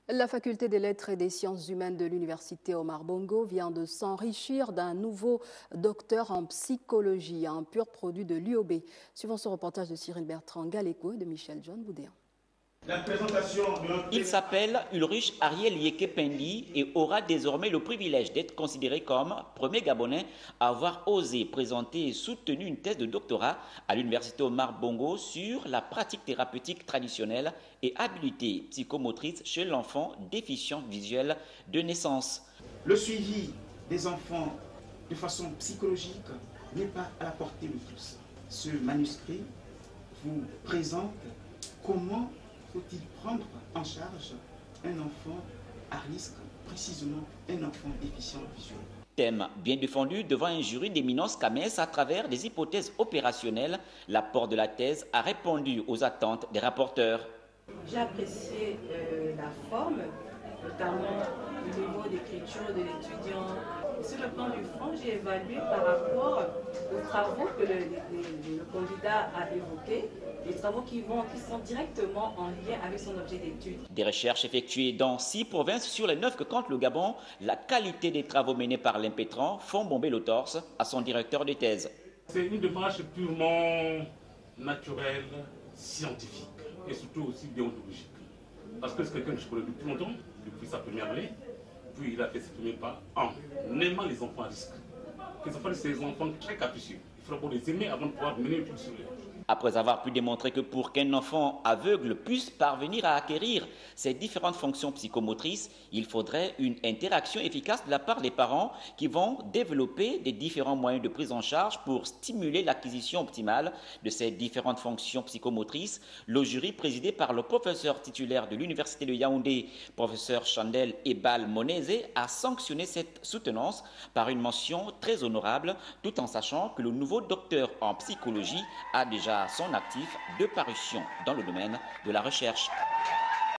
La faculté des lettres et des sciences humaines de l'université Omar Bongo vient de s'enrichir d'un nouveau docteur en psychologie, un pur produit de l'UOB. Suivant ce reportage de Cyril Bertrand Galéco et de Michel John Boudéan. Il s'appelle Ulrich Ariel Yekependi et aura désormais le privilège d'être considéré comme premier Gabonais à avoir osé présenter et soutenu une thèse de doctorat à l'université Omar Bongo sur la pratique thérapeutique traditionnelle et habilité psychomotrice chez l'enfant déficient visuel de naissance. Le suivi des enfants de façon psychologique n'est pas à la portée de tous. Ce manuscrit vous présente comment faut-il prendre en charge un enfant à risque, précisément un enfant déficient visuel. Thème bien défendu devant un jury d'éminence CAMES à travers des hypothèses opérationnelles. L'apport de la thèse a répondu aux attentes des rapporteurs. J'ai apprécié la forme, notamment le niveau d'écriture de l'étudiant. Sur le plan du fond, j'ai évalué par rapport aux travaux que le candidat a évoqués, les travaux qui sont directement en lien avec son objet d'étude. Des recherches effectuées dans 6 provinces sur les 9 que compte le Gabon, la qualité des travaux menés par l'impétrant font bomber le torse à son directeur de thèse. C'est une démarche purement naturelle, scientifique et surtout aussi déontologique. Parce que c'est quelqu'un que je connais depuis longtemps, depuis sa première année. Puis il a fait ses premiers pas en aimant les enfants à risque. Les enfants, c'est des enfants très capricieux. Il faudra les aimer avant de pouvoir mener tout sur eux. Après avoir pu démontrer que pour qu'un enfant aveugle puisse parvenir à acquérir ces différentes fonctions psychomotrices, il faudrait une interaction efficace de la part des parents qui vont développer des différents moyens de prise en charge pour stimuler l'acquisition optimale de ces différentes fonctions psychomotrices. Le jury présidé par le professeur titulaire de l'université de Yaoundé, professeur Chandel Ebal Monese, a sanctionné cette soutenance par une mention très honorable, tout en sachant que le nouveau docteur en psychologie a déjà à son actif 2 parutions dans le domaine de la recherche.